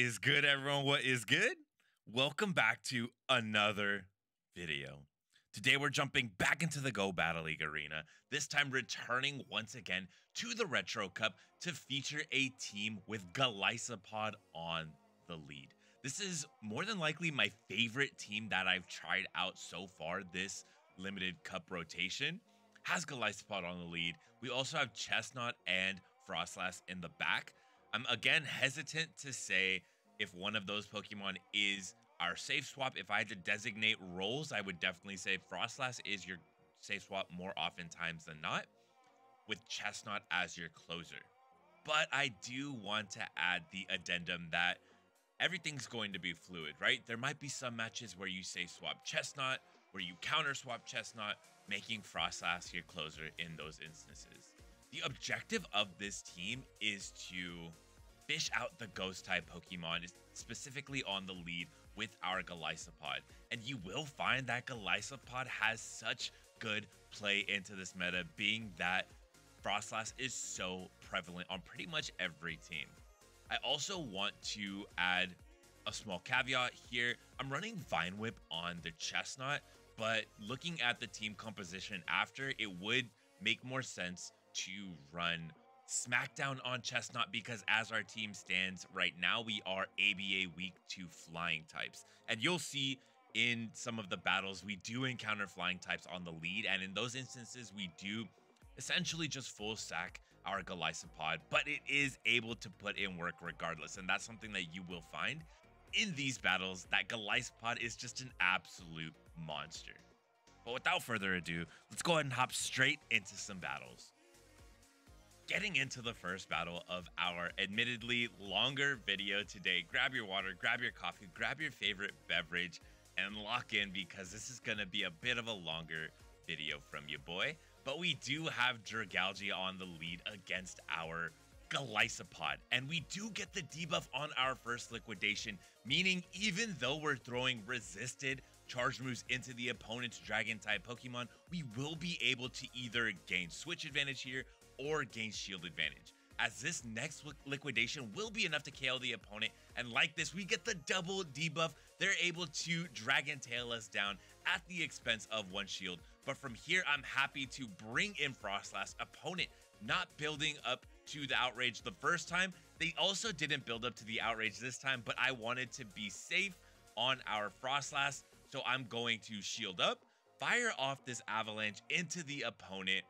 is good, everyone? What is good? Welcome back to another video. Today we're jumping back into the Go Battle League arena, this time returning once again to the Retro Cup to feature a team with Golisopod on the lead. This is more than likely my favorite team that I've tried out so far this limited cup rotation. Has Golisopod on the lead. We also have Chestnut and Frostlass in the back. I'm again hesitant to say if one of those Pokemon is our safe swap. If I had to designate roles, I would definitely say Frostlass is your safe swap more oftentimes than not, with Chestnut as your closer. But I do want to add the addendum that everything's going to be fluid, right? There might be some matches where you safe swap Chestnut, where you counter swap Chestnut, making Frostlass your closer in those instances. The objective of this team is to fish out the ghost type Pokemon, specifically on the lead with our Golisopod. And you will find that Golisopod has such good play into this meta, being that Frostlass is so prevalent on pretty much every team. I also want to add a small caveat here. I'm running Vine Whip on the Chestnut, but looking at the team composition after, it would make more sense to run Smackdown on Chestnut, because as our team stands right now, we are ABA weak to flying types. And you'll see in some of the battles, we do encounter flying types on the lead. And in those instances, we do essentially just full sack our Golisopod, but it is able to put in work regardless. And that's something that you will find in these battles, that Golisopod is just an absolute monster. But without further ado, let's go ahead and hop straight into some battles. Getting into the first battle of our admittedly longer video today, grab your water, grab your coffee, grab your favorite beverage, and lock in, because this is going to be a bit of a longer video from you, boy. But we do have Dragalge on the lead against our Golisopod, and we do get the debuff on our first liquidation, meaning even though we're throwing resisted charge moves into the opponent's dragon type Pokemon, we will be able to either gain switch advantage here or gain shield advantage, as this next liquidation will be enough to KO the opponent. And like this, we get the double debuff. They're able to Dragon Tail us down at the expense of one shield. But from here, I'm happy to bring in Frostlass. Opponent not building up to the outrage the first time. They also didn't build up to the outrage this time, but I wanted to be safe on our Frostlass, so I'm going to shield up, fire off this avalanche into the opponent,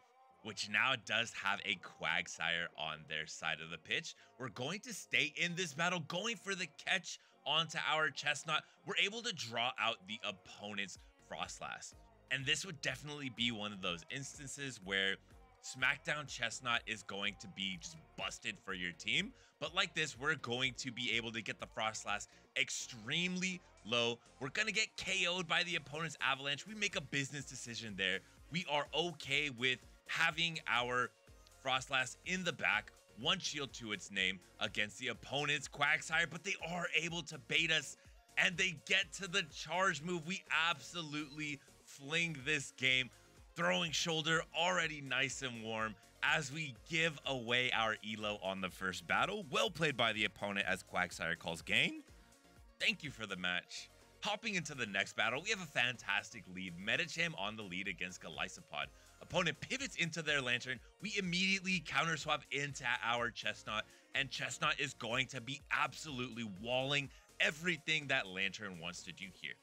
which now does have a Quagsire on their side of the pitch. We're going to stay in this battle, going for the catch onto our Chestnut. We're able to draw out the opponent's Frostlass. And this would definitely be one of those instances where Smackdown Chestnut is going to be just busted for your team. But like this, we're going to be able to get the Frostlass extremely low. We're going to get KO'd by the opponent's avalanche. We make a business decision there. We are okay with having our Frostlass in the back, one shield to its name, against the opponent's Quagsire, but they are able to bait us and they get to the charge move. We absolutely fling this game. Throwing shoulder already nice and warm as we give away our elo on the first battle. Well played by the opponent, as Quagsire calls game. Thank you for the match. Hopping into the next battle, we have a fantastic lead. Medicham on the lead against Golisopod. Opponent pivots into their Lantern. We immediately counter swap into our Chestnut, and Chestnut is going to be absolutely walling everything that Lantern wants to do here.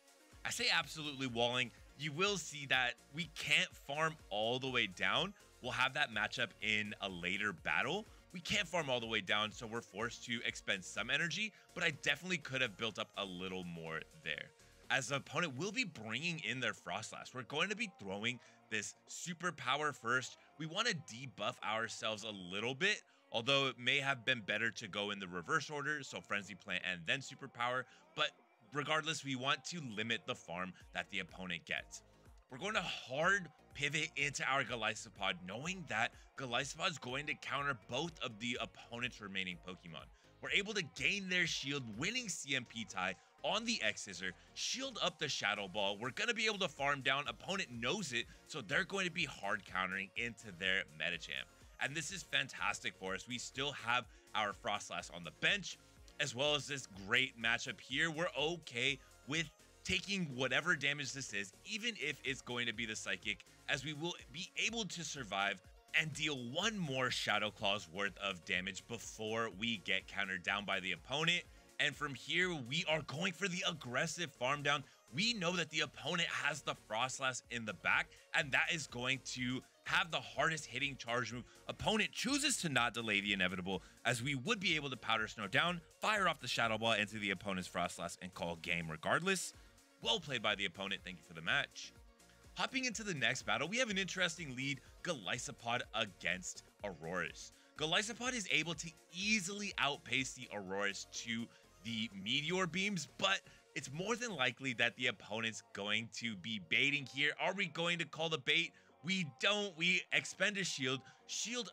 I say absolutely walling. You will see that we can't farm all the way down. We'll have that matchup in a later battle. We can't farm all the way down, so we're forced to expend some energy, but I definitely could have built up a little more there. As the opponent will be bringing in their Frostlass, we're going to be throwing this super power first. We want to debuff ourselves a little bit, although it may have been better to go in the reverse order, so Frenzy Plant and then super power, but regardless, we want to limit the farm that the opponent gets. We're going to hard pivot into our Golisopod, knowing that Golisopod is going to counter both of the opponent's remaining Pokemon. We're able to gain their shield, winning CMP tie on the X-Scissor, shield up the Shadow Ball. We're going to be able to farm down. Opponent knows it, so they're going to be hard countering into their Medicham. And this is fantastic for us. We still have our Frostlass on the bench, as well as this great matchup here, we're okay with taking whatever damage this is, even if it's going to be the Psychic, as we will be able to survive and deal one more Shadow Claw's worth of damage before we get countered down by the opponent. And from here, we are going for the aggressive farm down. We know that the opponent has the Frostlass in the back, and that is going to have the hardest hitting charge move. Opponent chooses to not delay the inevitable, as we would be able to Powder Snow down, fire off the Shadow Ball into the opponent's Frostlass, and call game regardless. Well played by the opponent. Thank you for the match. Hopping into the next battle, we have an interesting lead, Golisopod against Aurorus. Golisopod is able to easily outpace the Aurorus to the Meteor Beams, but it's more than likely that the opponent's going to be baiting here. Are we going to call the bait? We don't. We expend a shield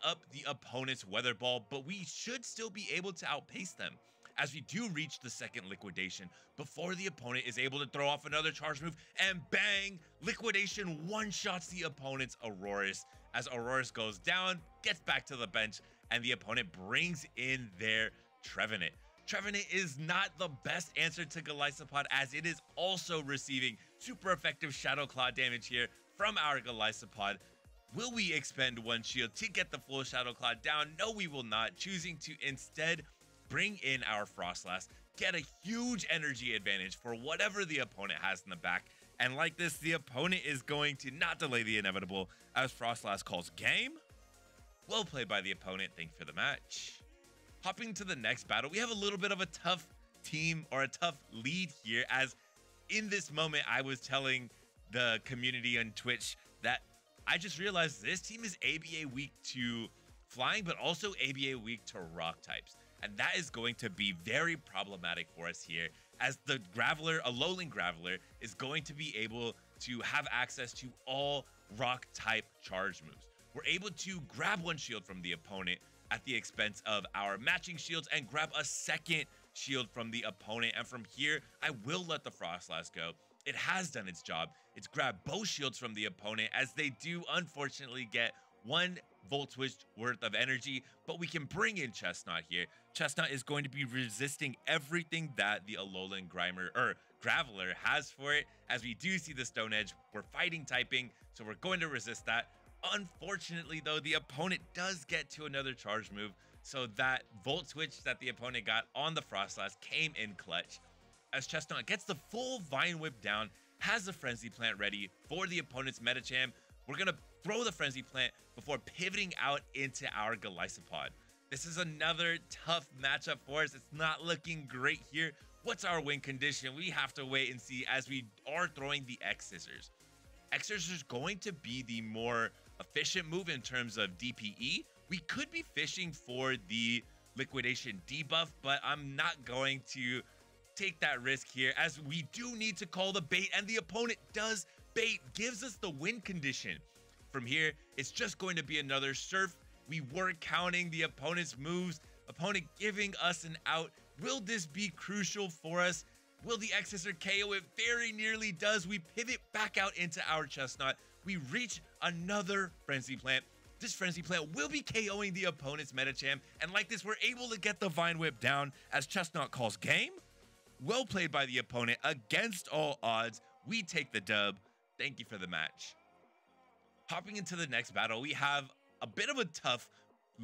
up the opponent's Weather Ball, but we should still be able to outpace them, as we do reach the second liquidation before the opponent is able to throw off another charge move, and bang, liquidation one-shots the opponent's Aurorus, as Aurorus goes down, gets back to the bench, and the opponent brings in their Trevenant. Trevenant is not the best answer to Golisopod, as it is also receiving super effective Shadow Claw damage here from our Golisopod. Will we expend one shield to get the full Shadow Claw down? No, we will not, choosing to instead bring in our Frostlass, get a huge energy advantage for whatever the opponent has in the back. And like this, the opponent is going to not delay the inevitable, as Frostlass calls game. Well played by the opponent. Thank you for the match. Hopping to the next battle, we have a little bit of a tough team, or a tough lead here, as in this moment I was telling the community on Twitch that I just realized this team is ABA weak to flying, but also ABA weak to rock types. And that is going to be very problematic for us here, as the Graveler, a Lowland Graveler, is going to be able to have access to all rock type charge moves. We're able to grab one shield from the opponent at the expense of our matching shields, and grab a second shield from the opponent. And from here, I will let the Frostlass go. It has done its job. It's grabbed both shields from the opponent, as they do unfortunately get one Volt Switch worth of energy, but we can bring in Chestnut here. Chestnut is going to be resisting everything that the Alolan Graveler has for it, as we do see the Stone Edge. We're fighting typing, so we're going to resist that. Unfortunately, though, the opponent does get to another charge move, so that Volt Switch that the opponent got on the Frostlass came in clutch, as Chestnut gets the full Vine Whip down, has the Frenzy Plant ready for the opponent's Medicham. We're going to throw the Frenzy Plant before pivoting out into our Golisopod. This is another tough matchup for us. It's not looking great here. What's our win condition? We have to wait and see, as we are throwing the X Scissors. X Scissors is going to be the more efficient move in terms of DPE. We could be fishing for the liquidation debuff, but I'm not going to take that risk here, as we do need to call the bait, and the opponent does bait, gives us the win condition. From here, it's just going to be another Surf. We were counting the opponent's moves, opponent giving us an out. Will this be crucial for us? Will the X Scissor KO? It very nearly does. We pivot back out into our Chestnut. We reach another Frenzy Plant. This Frenzy Plant will be KOing the opponent's Medicham, and like this, we're able to get the Vine Whip down, as Chestnut calls game. Well played by the opponent. Against all odds, we take the dub. Thank you for the match. Hopping into the next battle, we have a bit of a tough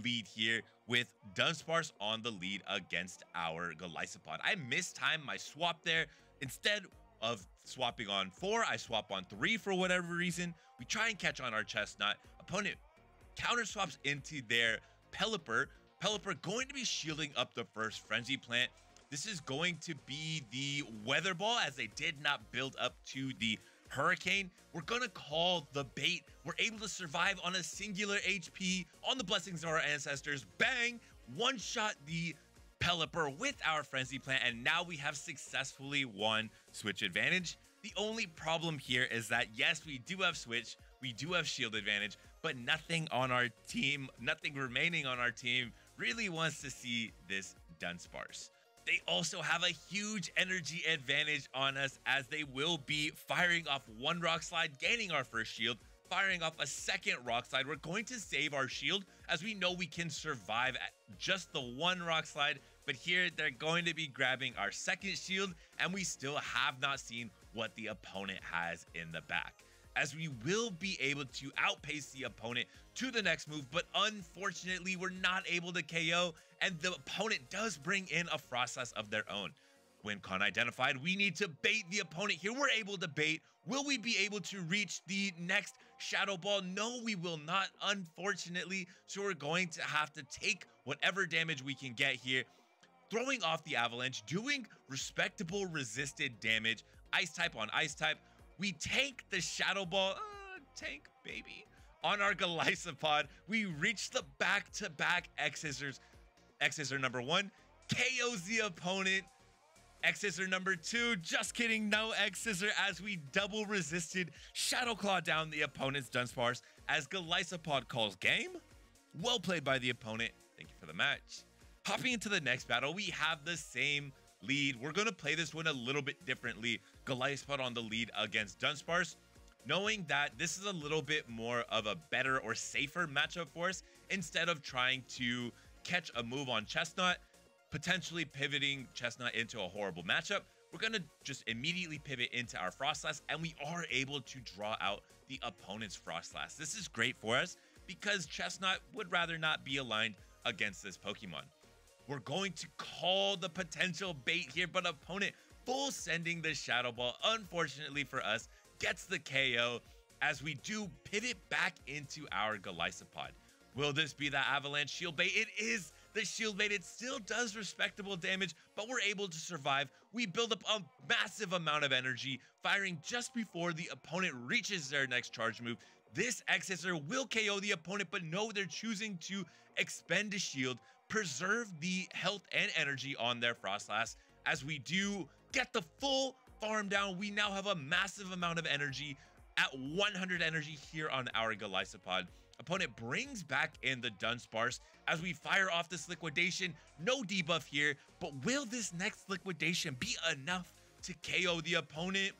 lead here, with Dunsparce on the lead against our Golisopod. I mistimed my swap there. Instead of swapping on 4, I swap on 3 for whatever reason. We try and catch on our Chestnut. Opponent counter swaps into their Pelipper. Pelipper going to be shielding up the first Frenzy Plant. This is going to be the Weather Ball, as they did not build up to the Hurricane. We're gonna call the bait. We're able to survive on a singular HP on the Blessings of our Ancestors. Bang! One shot the Pelipper with our Frenzy Plant, and now we have successfully won Switch advantage. The only problem here is that, yes, we do have Switch, we do have shield advantage, but nothing on our team, nothing remaining on our team really wants to see this Dunsparce. They also have a huge energy advantage on us, as they will be firing off one Rock Slide, gaining our first shield, firing off a second Rock Slide. We're going to save our shield, as we know we can survive at just the one Rock Slide, But here, they're going to be grabbing our second shield, and we still have not seen what the opponent has in the back, as we will be able to outpace the opponent to the next move, but unfortunately, we're not able to KO, and the opponent does bring in a Frostlass of their own. Win con identified, we need to bait the opponent here. We're able to bait. Will we be able to reach the next Shadow Ball? No, we will not, unfortunately. So we're going to have to take whatever damage we can get here. Throwing off the Avalanche, doing respectable resisted damage. Ice type on ice type. We take the Shadow Ball, tank baby, on our Golisopod. We reach the back-to-back X-Scissors. X-Scissor number 1 KOs the opponent. X-Scissor number 2, just kidding, no X-Scissor, as we double resisted Shadow Claw down the opponent's Dunsparce as Golisopod calls game. Well played by the opponent. Thank you for the match. Hopping into the next battle, we have the same lead. We're going to play this one a little bit differently. Golisopod on the lead against Dunsparce, knowing that this is a little bit more of a better or safer matchup for us. Instead of trying to catch a move on Chestnut, potentially pivoting Chestnut into a horrible matchup, we're going to just immediately pivot into our Frostlass, and we are able to draw out the opponent's Frostlass. This is great for us because Chestnut would rather not be aligned against this Pokemon. We're going to call the potential bait here, but opponent full sending the Shadow Ball, unfortunately for us, gets the KO as we do pivot back into our Golisopod. Will this be the Avalanche shield bait? It is the shield bait. It still does respectable damage, but we're able to survive. We build up a massive amount of energy, firing just before the opponent reaches their next charge move. This X-Scissor will KO the opponent, but no, they're choosing to expend a shield, preserve the health and energy on their Frostlass. As we do get the full farm down, we now have a massive amount of energy at 100 energy here on our Golisopod. Opponent brings back in the Dunsparce as we fire off this liquidation. No debuff here, but will this next liquidation be enough to KO the opponent?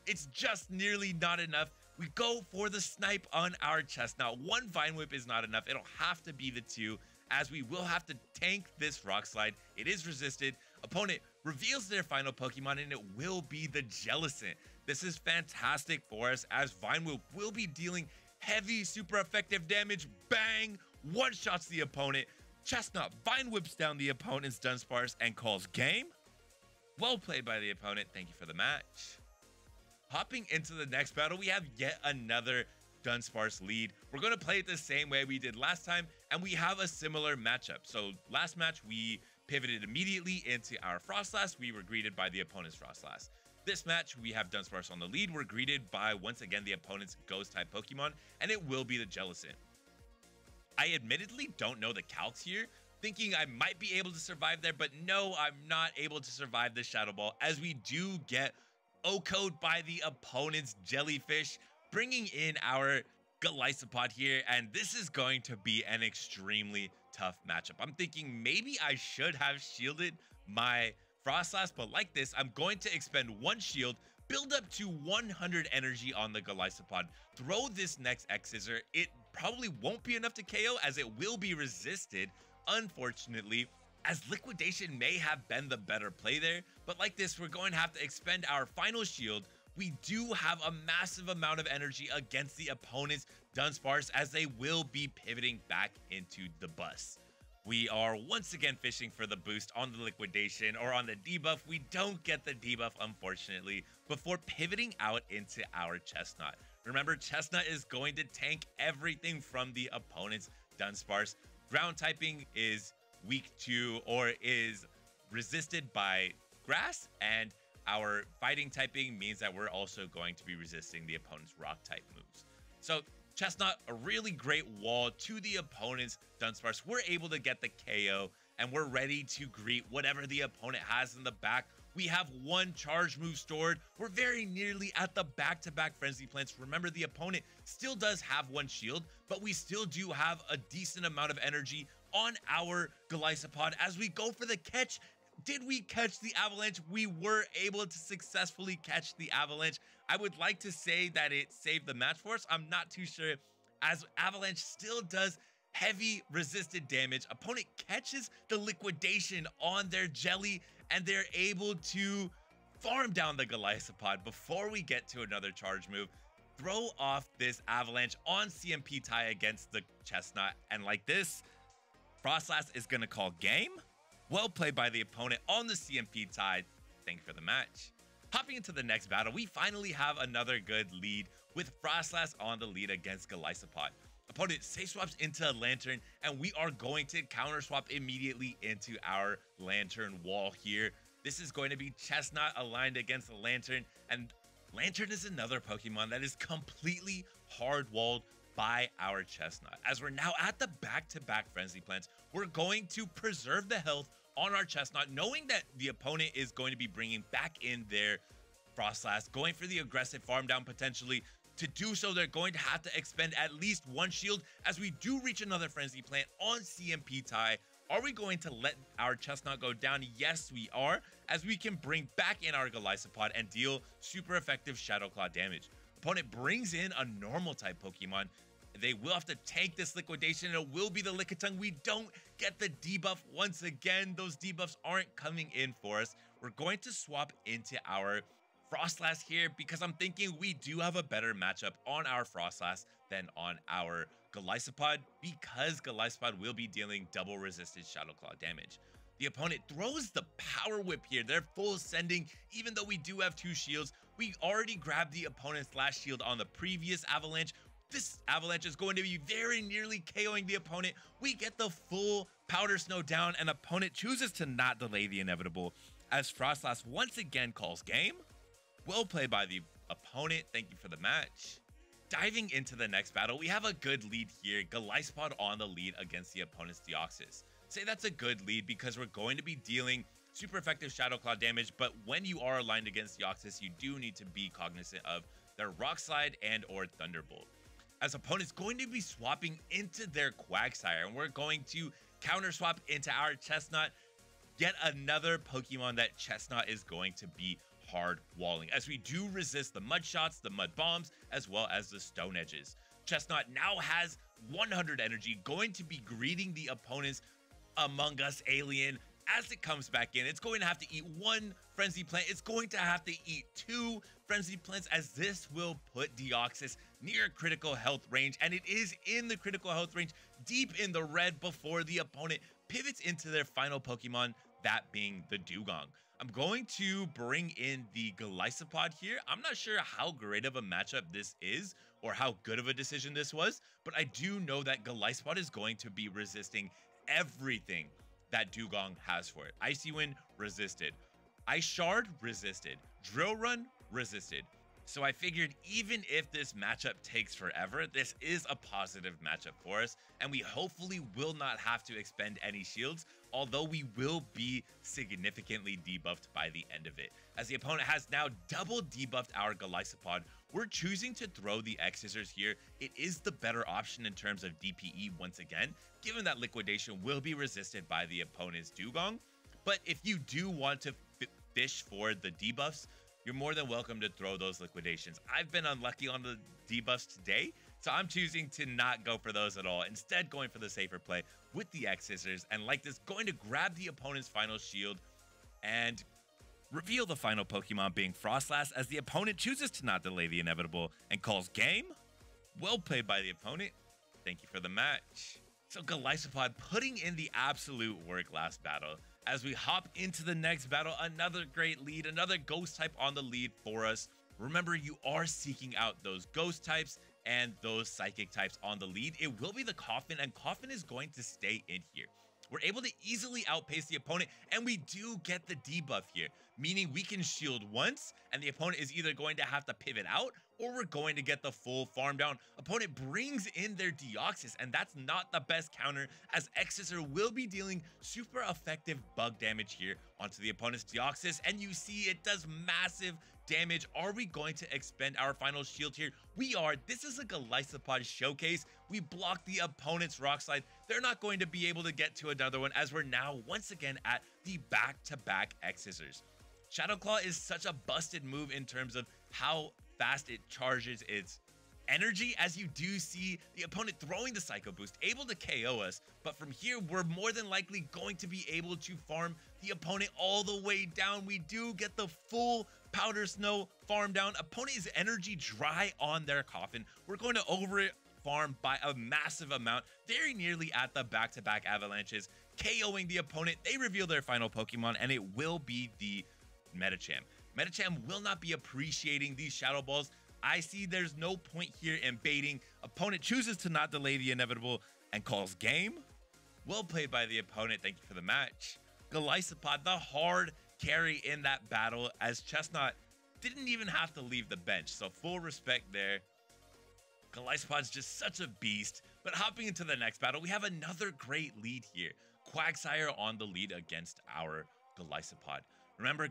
It's just nearly not enough. We go for the snipe on our Chestnut. One Vine Whip is not enough. It'll have to be the 2, as we will have to tank this Rock Slide. It is resisted. Opponent reveals their final Pokemon, and it will be the Jellicent. This is fantastic for us, as Vine Whip will be dealing heavy, super effective damage. Bang! One-shots the opponent. Chestnut Vine Whips down the opponent's Dunsparce and calls game. Well played by the opponent. Thank you for the match. Hopping into the next battle, we have yet another Dunsparce lead. We're going to play it the same way we did last time, and we have a similar matchup. So last match, we pivoted immediately into our Frostlass. We were greeted by the opponent's Frostlass. This match, we have Dunsparce on the lead. We're greeted by, once again, the opponent's Ghost-type Pokemon, and it will be the Jellicent. I admittedly don't know the calcs here, thinking I might be able to survive there, but no, I'm not able to survive the Shadow Ball, as we do get O-code by the opponent's Jellyfish, bringing in our Golisopod here, and this is going to be an extremely tough matchup. I'm thinking maybe I should have shielded my Frostlass, but like this, I'm going to expend 1 shield, build up to 100 energy on the Golisopod, throw this next X-Scissor. It probably won't be enough to KO, as it will be resisted, unfortunately, as liquidation may have been the better play there. But like this, we're going to have to expend our final shield. We do have a massive amount of energy against the opponent's Dunsparce, as they will be pivoting back into the bus. We are once again fishing for the boost on the liquidation or on the debuff. We don't get the debuff, unfortunately, before pivoting out into our Chestnut. Remember, Chestnut is going to tank everything from the opponent's Dunsparce. Ground typing is weak to, or is resisted by grass, and our fighting typing means that we're also going to be resisting the opponent's rock type moves. So Chestnut, a really great wall to the opponent's Dunsparce. We're able to get the KO, and we're ready to greet whatever the opponent has in the back. We have 1 charge move stored. We're very nearly at the back-to-back Frenzy Plants. Remember, the opponent still does have 1 shield, but we still do have a decent amount of energy on our Golisopod as we go for the catch. Did we catch the Avalanche? We were able to successfully catch the Avalanche. I would like to say that it saved the match for us. I'm not too sure, as Avalanche still does heavy resisted damage. Opponent catches the liquidation on their jelly, and they're able to farm down the Golisopod before we get to another charge move. Throw off this avalanche on CMP tie against the chestnut, and like this, Frostlass is gonna call game. Well played by the opponent on the CMP tie. Thank you for the match. Hopping into the next battle, we finally have another good lead with Frostlass on the lead against Golisopod. Opponent safe swaps into a lantern, and we are going to counter swap immediately into our lantern wall here. This is going to be Chestnut aligned against the lantern, and Lantern is another Pokemon that is completely hard-walled by our Chestnut. As we're now at the back-to-back Frenzy Plants, we're going to preserve the health on our Chestnut, knowing that the opponent is going to be bringing back in their Frostlass, going for the aggressive farm down potentially. To do so, they're going to have to expend at least one shield as we do reach another Frenzy Plant on CMP tie. Are we going to let our Chestnut go down? Yes, we are, as we can bring back in our Golisopod and deal super effective Shadow Claw damage. Opponent brings in a normal type Pokemon. They will have to tank this liquidation, and it will be the Lickitung. We don't get the debuff once again. Those debuffs aren't coming in for us. We're going to swap into our Frostlass here because I'm thinking we do have a better matchup on our Frostlass than on our Golisopod, because Golisopod will be dealing double resisted Shadow Claw damage. The opponent throws the Power Whip here. They're full sending, even though we do have 2 shields. We already grabbed the opponent's last shield on the previous avalanche. This avalanche is going to be very nearly KOing the opponent. We get the full Powder Snow down, and opponent chooses to not delay the inevitable as Frostlass once again calls game. Well played by the opponent. Thank you for the match. Diving into the next battle, we have a good lead here. Golisopod on the lead against the opponent's Deoxys. Say that's a good lead because we're going to be dealing super effective Shadow Claw damage, but when you are aligned against Deoxys, you do need to be cognizant of their Rock Slide and or Thunderbolt. As opponent's going to be swapping into their Quagsire, and we're going to counter swap into our Chestnut. Yet another Pokemon that Chestnut is going to be hard walling, as we do resist the Mud Shots, the Mud Bombs, as well as the Stone Edges. Chestnut now has 100 energy, going to be greeting the opponent's Among Us alien as it comes back in. It's going to have to eat 1 Frenzy Plant. It's going to have to eat 2 Frenzy Plants, as this will put Deoxys near critical health range, and it is in the critical health range, deep in the red, before the opponent pivots into their final Pokemon, that being the Dugong. I'm going to bring in the Golisopod here. I'm not sure how great of a matchup this is or how good of a decision this was, but I do know that Golisopod is going to be resisting everything that Dugong has for it. Icy Wind, resisted. Ice Shard, resisted. Drill Run, resisted. So I figured even if this matchup takes forever, this is a positive matchup for us, and we hopefully will not have to expend any shields, although we will be significantly debuffed by the end of it. As the opponent has now double debuffed our Golisopod, we're choosing to throw the X-Scissors here. It is the better option in terms of DPE once again, given that liquidation will be resisted by the opponent's Dugong. But if you do want to fish for the debuffs, you're more than welcome to throw those liquidations. I've been unlucky on the debuffs today, so I'm choosing to not go for those at all. Instead, going for the safer play with the X-Scissors, and like this, going to grab the opponent's final shield and reveal the final Pokemon being Frostlass, as the opponent chooses to not delay the inevitable and calls game. Well played by the opponent. Thank you for the match. So Golisopod putting in the absolute work last battle. As we hop into the next battle, another great lead, another ghost type on the lead for us. Remember, you are seeking out those ghost types and those psychic types on the lead. It will be the Coffin, and Coffin is going to stay in here. We're able to easily outpace the opponent, and we do get the debuff here, meaning we can shield once, and the opponent is either going to have to pivot out, or we're going to get the full farm down. Opponent brings in their Deoxys, and that's not the best counter, as X-Scissor will be dealing super effective bug damage here onto the opponent's Deoxys, and you see it does massive damage. Are we going to expend our final shield here? We are. This is a Golisopod showcase. We block the opponent's Rock Slide. They're not going to be able to get to another one, as we're now once again at the back-to-back X-Scissors. Shadow Claw is such a busted move in terms of how fast it charges its energy, as you do see the opponent throwing the Psycho Boost, able to KO us, but from here, we're more than likely going to be able to farm the opponent all the way down. We do get the full Powder Snow farm down. Opponent is energy dry on their coffin. We're going to over it farm by a massive amount, very nearly at the back-to-back avalanches, KOing the opponent. They reveal their final Pokemon, and it will be the Medicham. Medicham will not be appreciating these Shadow Balls. I see there's no point here in baiting. Opponent chooses to not delay the inevitable and calls game. Well played by the opponent. Thank you for the match. Golisopod, the hard carry in that battle, as Chestnut didn't even have to leave the bench. So full respect there. Golisopod's just such a beast. But hopping into the next battle, we have another great lead here. Quagsire on the lead against our Golisopod. Remember,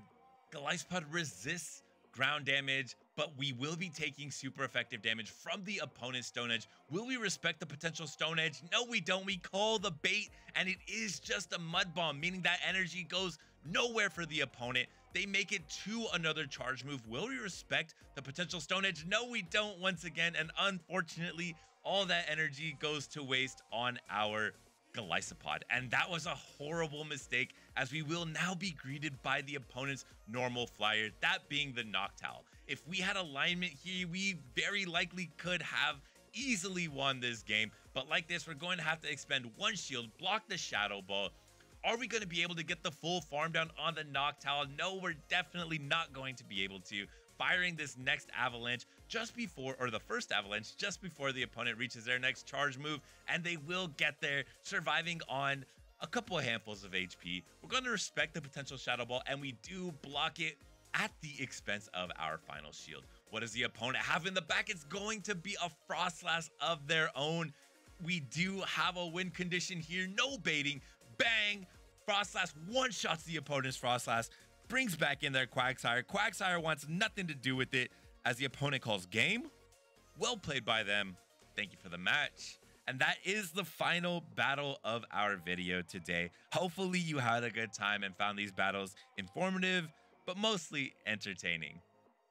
Golisopod resists ground damage, but we will be taking super effective damage from the opponent's Stone Edge. Will we respect the potential Stone Edge? No, we don't. We call the bait, and it is just a Mud Bomb, meaning that energy goes nowhere for the opponent. They make it to another charge move. Will we respect the potential Stone Edge? No, we don't once again, and unfortunately, all that energy goes to waste on our Golisopod, and that was a horrible mistake, as we will now be greeted by the opponent's normal flyer, that being the Noctowl. If we had alignment here, we very likely could have easily won this game, but like this, we're going to have to expend one shield, block the Shadow Ball. Are we going to be able to get the full farm down on the Noctowl? No, we're definitely not going to be able to. Firing this next avalanche just before, or the first avalanche just before the opponent reaches their next charge move, and they will get there, surviving on a couple of handfuls of HP. We're going to respect the potential Shadow Ball, and we do block it at the expense of our final shield. What does the opponent have in the back? It's going to be a Frostlass of their own. We do have a win condition here, no baiting. Bang! Frostlass one-shots the opponent's Frostlass, brings back in their Quagsire. Quagsire wants nothing to do with it, as the opponent calls game. Well played by them. Thank you for the match. And that is the final battle of our video today. Hopefully you had a good time and found these battles informative, but mostly entertaining.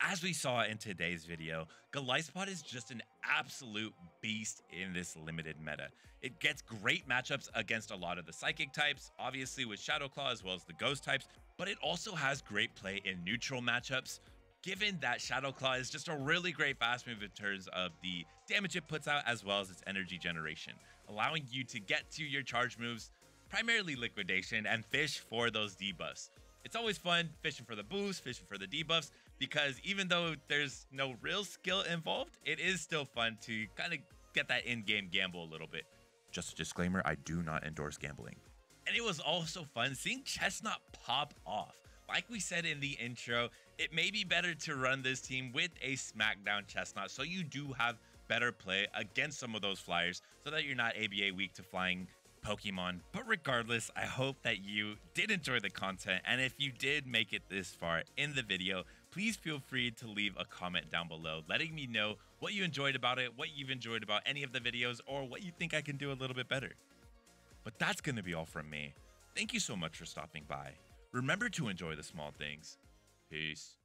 As we saw in today's video, Golisopod is just an absolute beast in this limited meta. It gets great matchups against a lot of the psychic types, obviously with Shadow Claw as well as the ghost types, but it also has great play in neutral matchups, given that Shadow Claw is just a really great fast move in terms of the damage it puts out as well as its energy generation, allowing you to get to your charge moves, primarily liquidation, and fish for those debuffs. It's always fun fishing for the boost, fishing for the debuffs, because even though there's no real skill involved, it is still fun to kind of get that in-game gamble a little bit. Just a disclaimer, I do not endorse gambling. And it was also fun seeing Chestnut pop off. Like we said in the intro, it may be better to run this team with a Smackdown Chestnut, so you do have better play against some of those flyers, so that you're not ABA weak to flying Pokemon. But regardless, I hope that you did enjoy the content, and if you did make it this far in the video, please feel free to leave a comment down below letting me know what you enjoyed about it, what you've enjoyed about any of the videos, or what you think I can do a little bit better. But that's going to be all from me. Thank you so much for stopping by. Remember to enjoy the small things. Peace.